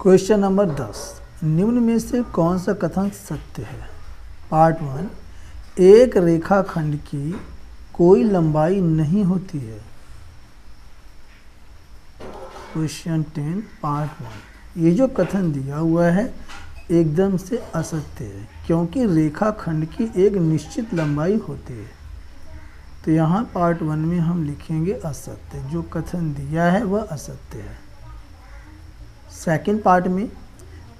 Question number 10, निम्न में से कौन सा कथन सत्य है। पार्ट 1, एक रेखाखंड की कोई लंबाई नहीं होती है। क्वेश्चन 10 पार्ट 1, ये जो कथन दिया हुआ है एकदम से असत्य है, क्योंकि रेखाखंड की एक निश्चित लंबाई होती है। तो यहाँ पार्ट 1 में हम लिखेंगे असत्य, जो कथन दिया है वह असत्य है। सेकंड पार्ट में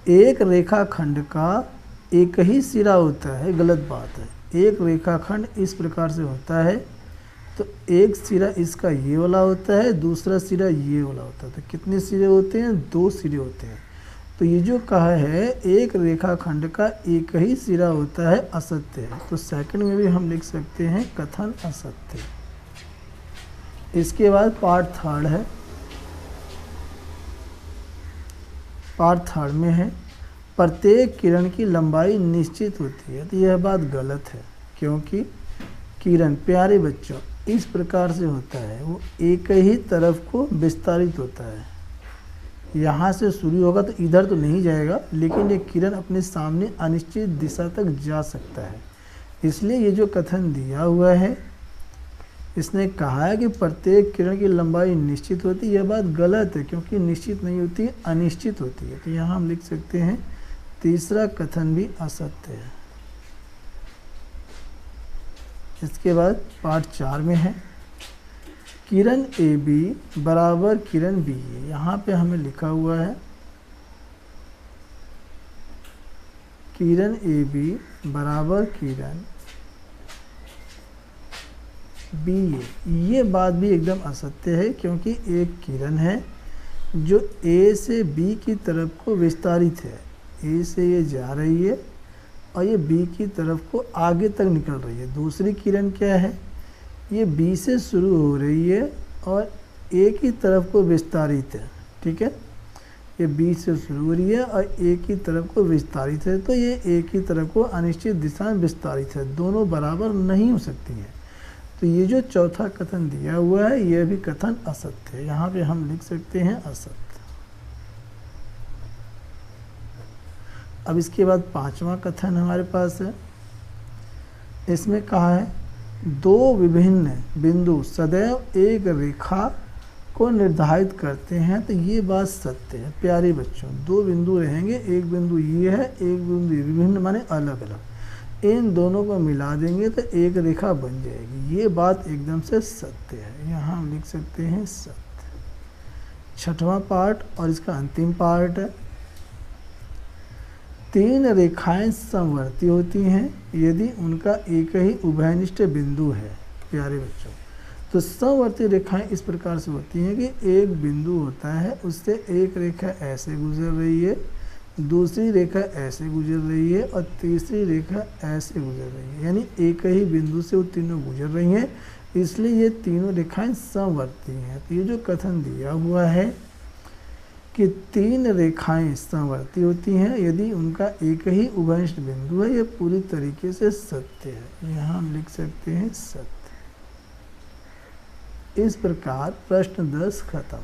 एक रेखाखंड का एक ही सिरा होता है, गलत बात है। एक रेखाखंड इस प्रकार से होता है, तो एक सिरा इसका ये वाला होता है, दूसरा सिरा ये वाला होता है। तो कितने सिरे होते हैं? 2 सिरे होते हैं। तो ये जो कहा है एक रेखाखंड का एक ही सिरा होता है, असत्य है। तो सेकंड में भी हम लिख सकते हैं कथन असत्य। इसके बाद पार्ट 3 है। पार्ट 3 में है प्रत्येक किरण की लंबाई निश्चित होती है। तो यह बात गलत है, क्योंकि किरण, प्यारे बच्चों, इस प्रकार से होता है, वो एक ही तरफ को विस्तारित होता है। यहाँ से शुरू होगा तो इधर तो नहीं जाएगा, लेकिन ये किरण अपने सामने अनिश्चित दिशा तक जा सकता है। इसलिए ये जो कथन दिया हुआ है, इसने कहा है कि प्रत्येक किरण की लंबाई निश्चित होती है, यह बात गलत है, क्योंकि निश्चित नहीं होती, अनिश्चित होती है। तो यहाँ हम लिख सकते हैं तीसरा कथन भी असत्य है। इसके बाद पार्ट 4 में है किरण ए बी बराबर किरण बी ए। यहाँ पे हमें लिखा हुआ है किरण ए बी बराबर किरण बी ए। ये बात भी एकदम असत्य है, क्योंकि एक किरण है जो ए से बी की तरफ को विस्तारित है। ए से ये जा रही है और ये बी की तरफ को आगे तक निकल रही है। दूसरी किरण क्या है? ये बी से शुरू हो रही है और ए की तरफ को विस्तारित है। ठीक है, ये बी से शुरू हो रही है और ए की तरफ को विस्तारित है। तो ये ए की तरफ को अनिश्चित दिशा में विस्तारित है, दोनों बराबर नहीं हो सकती हैं। तो ये जो चौथा कथन दिया हुआ है, यह भी कथन असत्य है। यहाँ पे हम लिख सकते हैं असत्य। अब इसके बाद 5वां कथन हमारे पास है। इसमें कहा है 2 विभिन्न बिंदु सदैव एक रेखा को निर्धारित करते हैं। तो ये बात सत्य है प्यारे बच्चों। 2 बिंदु रहेंगे, एक बिंदु ये है, एक बिंदु ये। विभिन्न माने अलग अलग, इन दोनों को मिला देंगे तो एक रेखा बन जाएगी। ये बात एकदम से सत्य है। यहाँ हम लिख सकते हैं सत्य। 6वां पार्ट और इसका अंतिम पार्ट है 3 रेखाएं समवर्ती होती हैं यदि उनका एक ही उभयनिष्ठ बिंदु है। प्यारे बच्चों, तो समवर्ती रेखाएं इस प्रकार से होती हैं कि एक बिंदु होता है, उससे एक रेखा ऐसे गुजर रही है, दूसरी रेखा ऐसे गुजर रही है और तीसरी रेखा ऐसे गुजर रही है। यानी एक ही बिंदु से वो तीनों गुजर रही हैं, इसलिए ये तीनों रेखाएं समवर्ती हैं। तो ये जो कथन दिया हुआ है कि 3 रेखाएं समवर्ती होती हैं यदि उनका एक ही उभयनिष्ठ बिंदु है, यह पूरी तरीके से सत्य है। यहाँ हम लिख सकते हैं सत्य। इस प्रकार प्रश्न 10 खत्म।